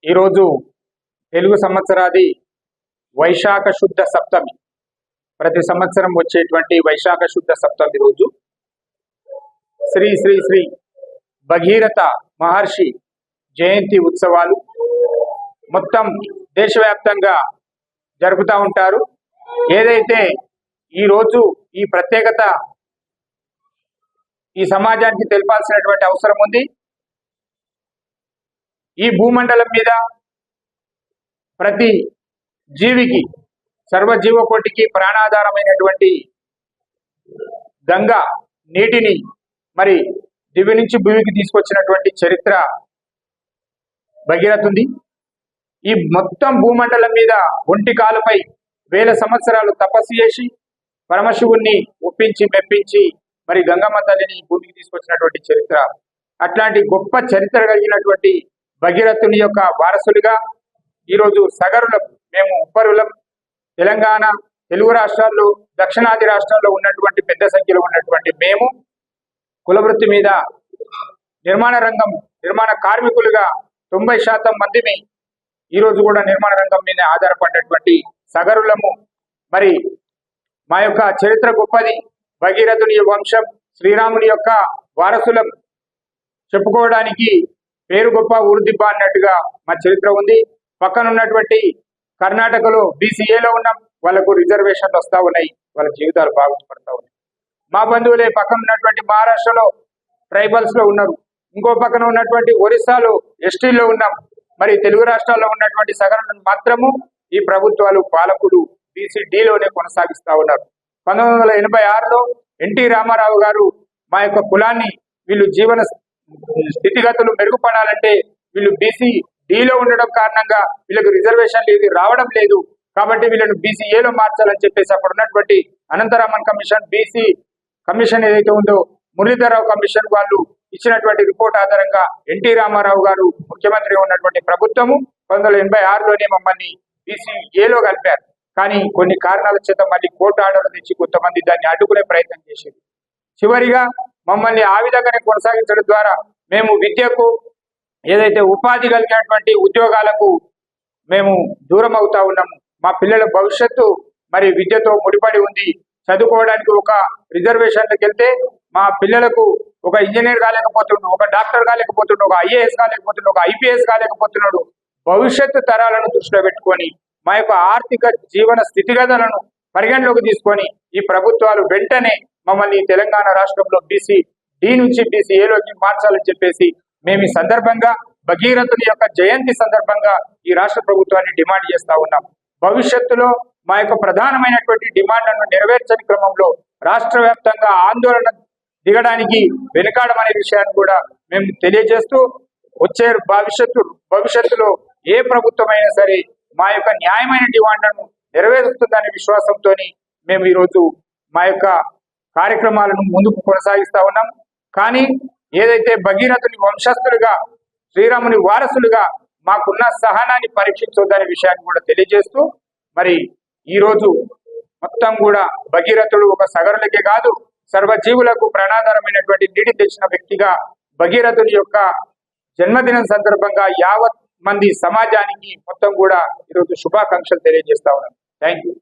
ఈరోజు తెలుగు సంవత్సరాది వైశాఖ శుద్ధ సప్తమి. ప్రతి సంవత్సరం వచ్చేటువంటి వైశాఖ శుద్ధ సప్తమి రోజు శ్రీ శ్రీ శ్రీ భగీరథ మహర్షి జయంతి ఉత్సవాలు మొత్తం దేశవ్యాప్తంగా జరుపుతూ ఉంటారు. ఏదైతే ఈరోజు ఈ ప్రత్యేకత ఈ సమాజానికి తెలిపాల్సినటువంటి అవసరం ఉంది. ఈ భూమండలం మీద ప్రతి జీవికి సర్వజీవకోటికి ప్రాణాధారమైనటువంటి గంగా నీటిని మరి దివి నుంచి భూమికి తీసుకొచ్చినటువంటి చరిత్ర భగీరథుంది. ఈ మొత్తం భూమండలం మీద ఒంటి కాలుపై వేల సంవత్సరాలు తపస్సు చేసి పరమశివుణ్ణి ఒప్పించి మెప్పించి మరి గంగమ్మ తల్లిని భూమికి తీసుకొచ్చినటువంటి చరిత్ర. అట్లాంటి గొప్ప చరిత్ర కలిగినటువంటి భగీరథుని యొక్క వారసులుగా ఈరోజు సగరులం, మేము ఉప్పరులం, తెలంగాణ, తెలుగు రాష్ట్రాల్లో, దక్షిణాది రాష్ట్రాల్లో ఉన్నటువంటి పెద్ద సంఖ్యలో ఉన్నటువంటి మేము కులవృత్తి మీద నిర్మాణ కార్మికులుగా 90% మందిని ఈరోజు కూడా నిర్మాణ రంగం మీద ఆధారపడినటువంటి సగరులము. మరి మా యొక్క చరిత్ర గొప్పది. భగీరథుని వంశం, శ్రీరాముని యొక్క వారసులం చెప్పుకోవడానికి పేరు గొప్ప ఊరు దిబ్బ అన్నట్టుగా మా చరిత్ర ఉంది. పక్కన ఉన్నటువంటి కర్ణాటకలో BCAలో ఉన్నాం, వాళ్ళకు రిజర్వేషన్లు వస్తూ ఉన్నాయి, వాళ్ళ జీవితాలు బాగుపడతా ఉన్నాయి. మా బంధువులే పక్కన ఉన్నటువంటి మహారాష్ట్రలో ట్రైబల్స్ లో ఉన్నారు, ఇంకో పక్కన ఉన్నటువంటి ఒరిస్సాలో STలో ఉన్నాం. మరి తెలుగు రాష్ట్రాల్లో ఉన్నటువంటి సగరులను మాత్రము ఈ ప్రభుత్వాలు పాలకులు BCDలోనే కొనసాగిస్తా ఉన్నారు. 1986లో NT రామారావు గారు మా యొక్క కులాన్ని వీళ్ళు జీవన స్థితిగతులు మెరుగుపడాలంటే వీళ్ళు BCDలో ఉండడం కారణంగా వీళ్ళకి రిజర్వేషన్లు ఏది రావడం లేదు, కాబట్టి వీళ్ళను BCAలో మార్చాలని చెప్పేసి అప్పుడు ఉన్నటువంటి అనంతరామన్ కమిషన్, BC కమిషన్ ఏదైతే ఉందో మురళీధరరావు కమిషన్ వాళ్ళు ఇచ్చినటువంటి రిపోర్ట్ ఆధారంగా NT రామారావు గారు ముఖ్యమంత్రిగా ఉన్నటువంటి ప్రభుత్వము 1986లోనే మమ్మల్ని BCAలో కలిపారు. కానీ కొన్ని కారణాల చేత మళ్ళీ కోర్టు ఆర్డర్ తెచ్చి కొంతమంది దాన్ని అడ్డుకునే ప్రయత్నం చేసేది. చివరిగా మమ్మల్ని ఆ విధంగానే కొనసాగించడం ద్వారా మేము విద్యకు, ఏదైతే ఉపాధి కలిగినటువంటి ఉద్యోగాలకు మేము దూరం అవుతా ఉన్నాము. మా పిల్లల భవిష్యత్తు మరి విద్యతో ముడిపడి ఉంది. చదువుకోవడానికి ఒక రిజర్వేషన్లకు వెళ్తే మా పిల్లలకు ఒక ఇంజనీర్ కాలేకపోతున్నాడు, ఒక డాక్టర్ కాలేకపోతున్నాడు, ఒక IAS కాలేకపోతున్నాడు, ఒక IPS కాలేకపోతున్నాడు. భవిష్యత్తు తరాలను దృష్టిలో పెట్టుకొని మా యొక్క ఆర్థిక జీవన స్థితిగతులను పరిగణలోకి తీసుకొని ఈ ప్రభుత్వాలు వెంటనే మమ్మల్ని తెలంగాణ రాష్ట్రంలో BCD నుంచి BCAలోకి మార్చాలని చెప్పేసి మేము ఈ సందర్భంగా భగీరథుని యొక్క జయంతి సందర్భంగా ఈ రాష్ట్ర ప్రభుత్వాన్ని డిమాండ్ చేస్తా ఉన్నాం. భవిష్యత్తులో మా యొక్క ప్రధానమైనటువంటి డిమాండ్లను నెరవేర్చని క్రమంలో రాష్ట్ర వ్యాప్తంగా ఆందోళన దిగడానికి వెనుకాడమనే విషయాన్ని కూడా మేము తెలియజేస్తూ వచ్చే భవిష్యత్తులో ఏ ప్రభుత్వమైనా సరే మా యొక్క న్యాయమైన డిమాండ్లను నెరవేరుస్తుందనే విశ్వాసంతో మేము ఈరోజు మా యొక్క కార్యక్రమాలను ముందుకు కొనసాగిస్తా ఉన్నాం. కానీ ఏదైతే భగీరథుని వంశస్థులుగా, శ్రీరాముని వారసులుగా మాకున్న సహనాన్ని పరీక్షించొద్దనే విషయాన్ని కూడా తెలియజేస్తూ మరి ఈరోజు మొత్తం కూడా భగీరథుడు ఒక సగరులకే కాదు సర్వజీవులకు ప్రాణాధారమైనటువంటి నీటి తెచ్చిన వ్యక్తిగా భగీరథుని యొక్క జన్మదినం సందర్భంగా యావత్ మంది సమాజానికి మొత్తం కూడా ఈరోజు శుభాకాంక్షలు తెలియజేస్తా ఉన్నాను. Thank you.